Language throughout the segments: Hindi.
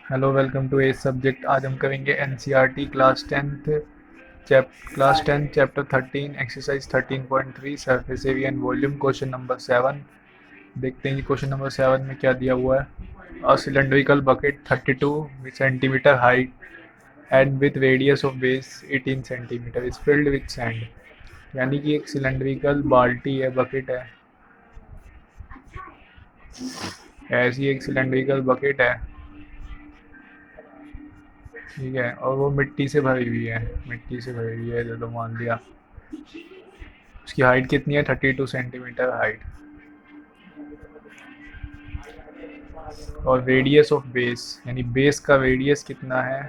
Hello, welcome to a subject. आज हम करेंगे NCERT class tenth chapter 13 exercise 13.3 surface area and volume question number 7। देखते हैं कि क्वेश्चन नंबर 7 में क्या दिया हुआ है। A cylindrical bucket 32 centimetre height and with radius of base 18 centimetre is filled with sand. यानी कि एक सिलेंड्रिकल बाल्टी है, बकेट है, ऐसी एक सिलेंड्रिकल बकेट है, ठीक है, और वो मिट्टी से भरी हुई है, मिट्टी से भरी हुई है, चलो मान लिया। उसकी हाइट कितनी है? 32 सेंटीमीटर हाइट। और रेडियस ऑफ बेस यानी बेस का रेडियस कितना है?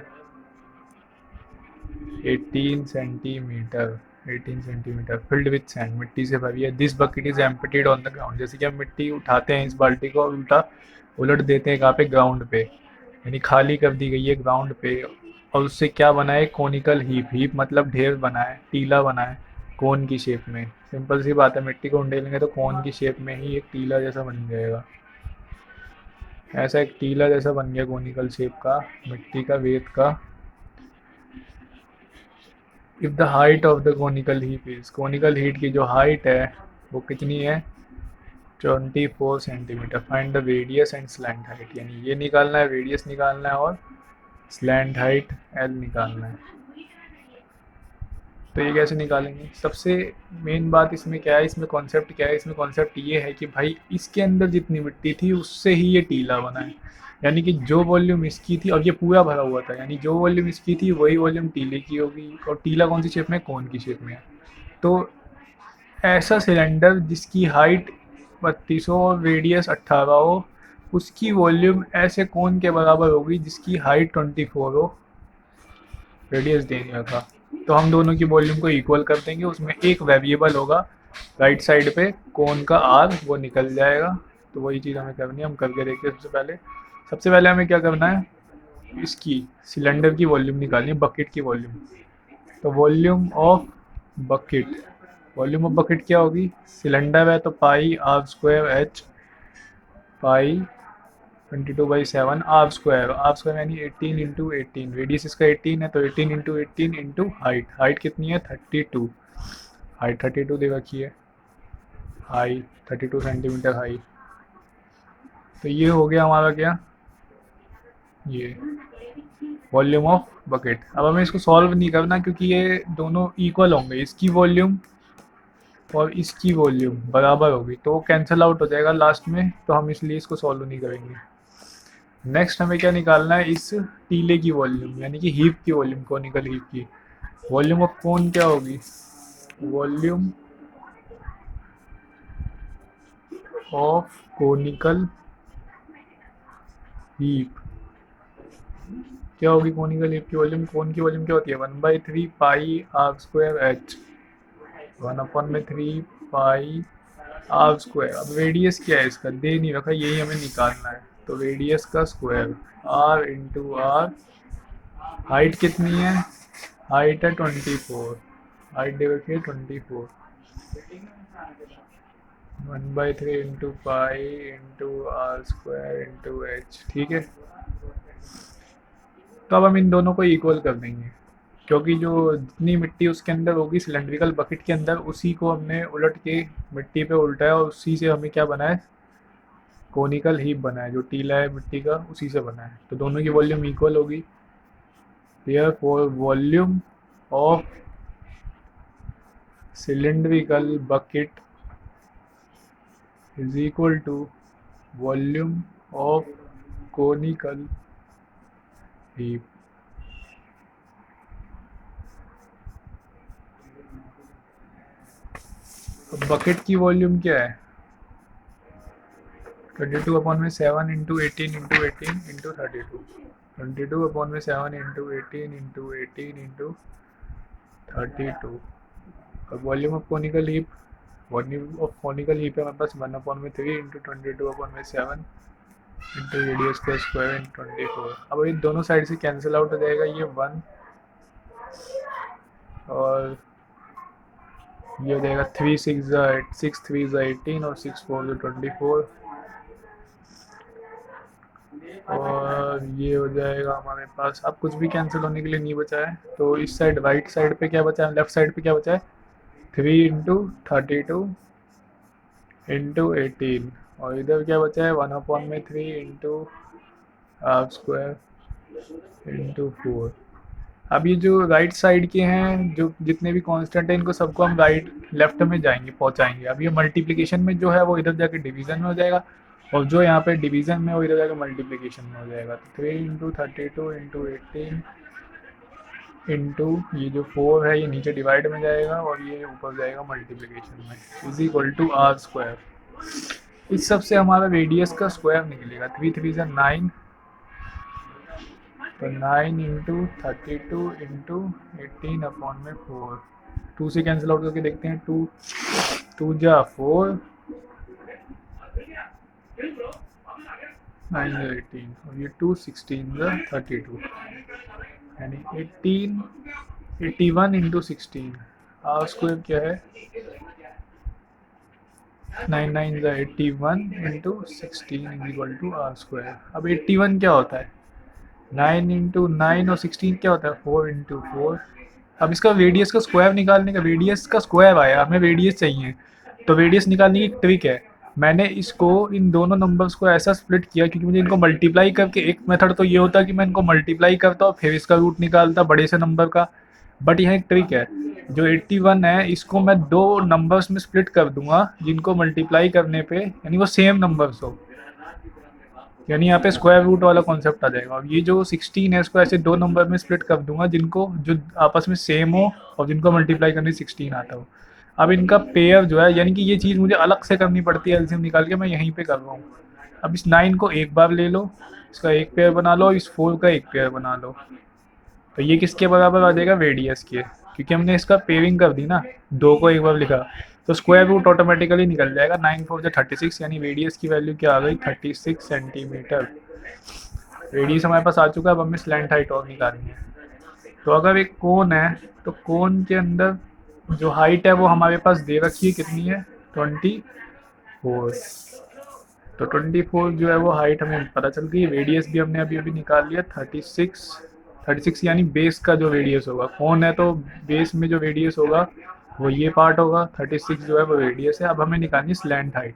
18 centimetre. 18 centimetre filled with sand, मिट्टी से भरी है। This bucket is emptied on the ground. जैसे कि हम मिट्टी उठाते हैं इस बाल्टी को और उल्टा उलट देते हैं कहाँ पे? ग्राउंड पे, यानी खाली कर दी गई है ग्राउंड पे। और उससे क्या बना है? Conical heap. हीप मतलब ढेर बना है, टीला बना है कोन की शेप में। सिंपल सी बात है, मिट्टी को उंडेलेंगे तो कोन की शेप में ही एक टीला जैसा बन जाएगा। ऐसा एक टीला जैसा बन गया कोनिकल शेप का, मिट्टी का, रेत का। If the height of the conical heap is, conical heat की जो हाइट है वो कितनी है? 24 centimetre. Find the radius and slant height, यानी ये निकालना है, रेडियस निकालना है और स्लैंट हाइट एल निकालना है। तो ये कैसे निकालेंगे? सबसे मेन बात इसमें क्या है, इसमें कॉन्सेप्ट क्या है? इसमें कॉन्सेप्ट ये है कि भाई इसके अंदर जितनी मिट्टी थी उससे ही ये टीला बना है। यानी कि जो वॉल्यूम इसकी थी, और ये पूरा भरा हुआ था, यानी जो वॉल्यूम इसकी थी वही वॉल्यूम टीले की होगी। और टीला कौन सी शेप में? कोन की शेप में है। तो ऐसा सिलेंडर जिसकी हाइट 32 हो और रेडियस 18 हो, उसकी वॉल्यूम ऐसे कोन के बराबर होगी जिसकी हाइट 24 हो, रेडियस दे दिया था। तो हम दोनों की वॉल्यूम को इक्वल कर देंगे। उसमें एक वेरिएबल होगा राइट साइड पे, कोन का आर, वो निकल जाएगा। तो वही चीज़ हमें करनी है, हम करके देखते हैं। सबसे पहले हमें क्या करना है? इसकी सिलेंडर की वॉल्यूम निकालनी है, बकेट की वॉल्यूम। तो बकेट वॉल्यूम ऑफ बकेट क्या होगी? सिलेंडर है तो pi r square h, pi 22/7 r square यानी 18 × 18। रेडियस इसका 18 है तो 18 × 18 इंटू हाइट। हाइट कितनी है? 32। हाइट 32 दे रखी है, हाई 32 सेंटीमीटर हाई। तो ये हो गया हमारा क्या? ये वॉल्यूम ऑफ बकेट। अब हमें इसको सॉल्व नहीं करना क्योंकि ये दोनों इक्वल होंगे। इसकी वॉल्यूम और इसकी वॉल्यूम बराबर होगी तो वो कैंसिल आउट हो जाएगा लास्ट में, तो हम इसलिए इसको सॉल्व नहीं करेंगे। नेक्स्ट हमें क्या निकालना है? इस टीले की वॉल्यूम यानी कि हीप की वॉल्यूम, कोनिकल हीप की वॉल्यूम ऑफ कोन क्या होगी? वॉल्यूम ऑफ कोनिकल हीप क्या होगी? कोनिकल हीप की वॉल्यूम, कोन की वॉल्यूम क्या होती है? 1/3 pi r square h, 1/3 pi r square. अब रेडियस क्या है इसका? दे नहीं रखा, यही हमें निकालना है। तो रेडियस का square r into r. Height कितनी है? हाइट है 24। हाइट दे रखी है 24। 1/3 into pi into r square into h, ठीक है। तो अब हम इन दोनों को इक्वल कर देंगे क्योंकि जो जितनी मिट्टी उसके अंदर होगी सिलेंड्रिकल बकेट के अंदर, उसी को हमने उलट के मिट्टी पे उल्टा है और उसी से हमें क्या बना है? कोनिकल हीप बना है। जो टीला है मिट्टी का उसी से बना है, तो दोनों की वॉल्यूम इक्वल होगी। Therefore volume of cylindrical bucket is equal to volume of conical heap। अब बकेट की वॉल्यूम क्या है? 22/7 इंटू 18 इंटू 22/7 इंटू 18 इंटू 32। अब volume of conical heap, volume of conical heap है हमारे पास 1/3 इंटू 22/7 इंटू रेडियस का स्क्वायर इंटू 24। अब ये दोनों साइड से कैंसिल आउट हो जाएगा, ये 1 और ये हो जाएगा 3 6 8 6 3 18 और 6 4 24। और ये हो जाएगा हमारे पास। अब कुछ भी कैंसिल होने के लिए नहीं बचा है, तो इस साइड राइट साइड पे क्या बचा है, लेफ्ट साइड पे क्या बचा है, 3 × 32 × 18, और इधर क्या बचा है, 1/3 हाफ स्क्वायर इंटू 4। अब ये जो राइट साइड के हैं, जो जितने भी कांस्टेंट हैं, इनको सबको हम राइट लेफ्ट में जाएंगे पहुंचाएंगे। अब ये मल्टीप्लिकेशन में जो है वो इधर जाके डिवीजन में हो जाएगा, और जो यहाँ पे डिवीजन में वो इधर जाके मल्टीप्लिकेशन में हो जाएगा। तो 3 × 32 × 18 इंटू ये जो 4 है ये नीचे डिवाइड में जाएगा, और ये ऊपर जाएगा मल्टीप्लिकेशन में, is equal to r square. इस सब से हमारा रेडियस का स्क्वायर निकलेगा। 3 × 3 = 9, तो 9 × 32 × 18/4। 2 से कैंसिल आउट करके देखते हैं, 2 2 जा 4, 9 जा 18, और ये 2 16 जा 32, यानी 81 × 16। आर स्क्वायर क्या है, 9 9 जा 81 × 16 is equal to r square. अब 81 क्या होता है, 9 × 9, और 16 क्या होता है, 4 × 4। अब इसका रेडियस का स्क्वायर निकालने का, रेडियस का स्क्वायर आया, हमें रेडियस चाहिए, तो रेडियस निकालने की एक ट्रिक है। मैंने इसको इन दोनों नंबर्स को ऐसा स्प्लिट किया, क्योंकि मुझे इनको मल्टीप्लाई करके, एक मेथड तो ये होता कि मैं इनको मल्टीप्लाई करता और फिर इसका रूट निकालता बड़े से नंबर का, बट यहाँ एक ट्रिक है। जो 81 है इसको मैं दो नंबर्स में स्प्लिट कर दूंगा, जिनको मल्टीप्लाई करने पे यानी वो सेम नंबर्स हो, यानी यहाँ पे स्क्वायर रूट वाला कॉन्सेप्ट आ जाएगा। और ये जो 16 है इसको ऐसे दो नंबर में स्प्लिट कर दूंगा, जिनको जो आपस में सेम हो और जिनको मल्टीप्लाई करने 16 आता हो। अब इनका पेयर जो है, यानी कि ये चीज़ मुझे अलग से करनी पड़ती है, एलसीएम निकाल के मैं यहीं पे कर रहा हूँ। अब इस 9 को एक बार ले लो, इसका एक पेयर बना लो, इस 4 का एक पेयर बना लो, तो ये किसके बराबर आ जाएगा, रेडियस के, क्योंकि हमने इसका पेयरिंग कर दी ना, 2 को एक बार लिखा, तो स्क्वायर रूट ऑटोमेटिकली निकल जाएगा। 9 4 जा 36, यानी रेडियस की वैल्यू क्या आ गई, 36 सेंटीमीटर। रेडियस हमारे पास आ चुका है, अब हमें स्लैंट हाइट और निकालनी है। तो अगर एक कोन है, तो कोन के अंदर जो हाइट है वो हमारे पास दे रखी है, कितनी है, 24। तो 24 जो है वो हाइट हमें पता चल गई। रेडियस भी हमने अभी अभी निकाल लिया, 36 यानी बेस का जो रेडियस होगा, कोन है तो बेस में जो रेडियस होगा वो ये पार्ट होगा, 36 जो है वो रेडियस है। अब हमें निकालनी slant height.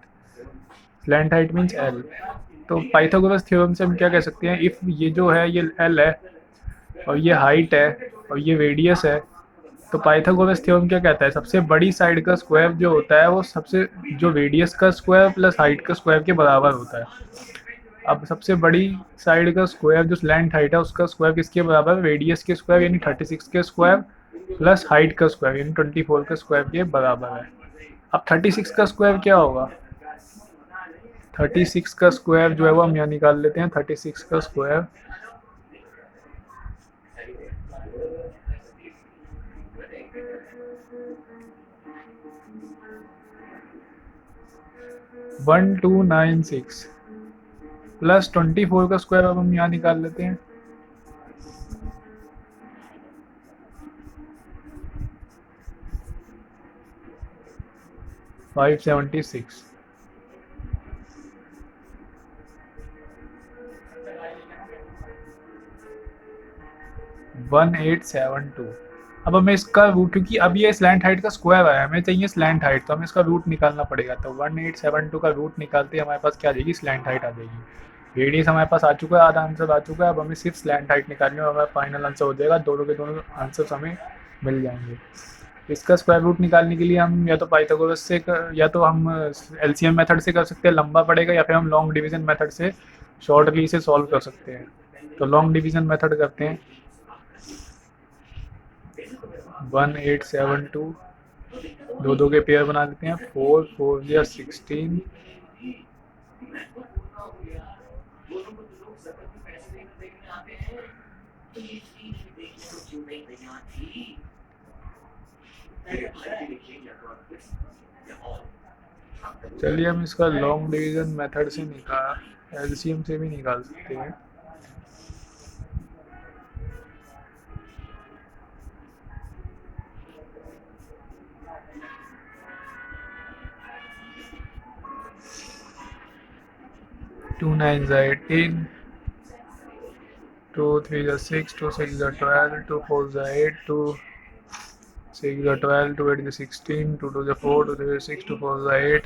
Slant height means L. तो पाइथागोरस थ्योरम से हम क्या कह सकते हैं, इफ़ ये जो है ये एल है और ये हाइट है और ये रेडियस है, तो पाइथागोरस थ्योरम क्या कहता है, सबसे बड़ी साइड का स्क्वायर जो होता है वो सबसे जो रेडियस का स्क्वायर प्लस हाइट का स्क्वायर के बराबर होता है। अब सबसे बड़ी साइड का स्क्वायर जो स्लैंट हाइट है उसका स्क्वायर किसके बराबर है, रेडियस के स्क्वायर यानी 36 के स्क्वायर प्लस हाइट का स्क्वायर यानी 24 के स्क्वायर के बराबर है। अब 36 का स्क्वायर क्या होगा, 36 का स्क्वायर जो है वो हम यहाँ निकाल लेते हैं। 36 का स्क्वायर 1296 प्लस 24 का स्क्वायर अब हम यहाँ निकाल लेते हैं। 576 1872। अब हमें इसका रूट, क्योंकि अब ये स्लैंट हाइट का स्क्वायर आया, हमें चाहिए स्लैंट हाइट, तो हमें इसका रूट निकालना पड़ेगा। तो 1872 का रूट निकालते हमारे पास क्या आ जाएगी, स्लैंट हाइट आ जाएगी। रेडियस हमारे पास आ चुका है, आधा आंसर आ चुका है। अब हमें सिर्फ स्लैंट हाइट निकालनी है और हमारा फाइनल आंसर हो जाएगा। दोनों के दोनों आंसर्स हमें मिल जाएंगे। इसका स्क्वायर रूट निकालने के लिए हम या तो पाइथागोरस से या तो हम एलसीएम मेथड से कर सकते हैं, लंबा पड़ेगा, या फिर हम लॉन्ग डिवीजन मेथड से शॉर्टली से सॉल्व कर सकते हैं। तो लॉन्ग डिवीजन मेथड करते हैं। 1872 दो दो के पेयर बना लेते हैं। 4 4 या 16, चलिए हम इसका लॉन्ग डिवीजन मेथड से निकाल, एलसीएम से भी निकाल सकते हैं। To 9 18, 2 3 is 6, 2 6 is 12, 2 4 is 8, 2 6 is 12, 2 8 is 16, 2 2 is 4, 2 3 is 6, 2 4 is 8.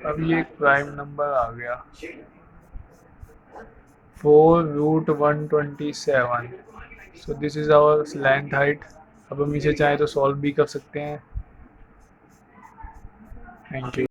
अब ये प्राइम नंबर आ गया 4√127. So this is our length height. अब हम इसे चाहे तो सॉल्व भी कर सकते हैं. Thank you.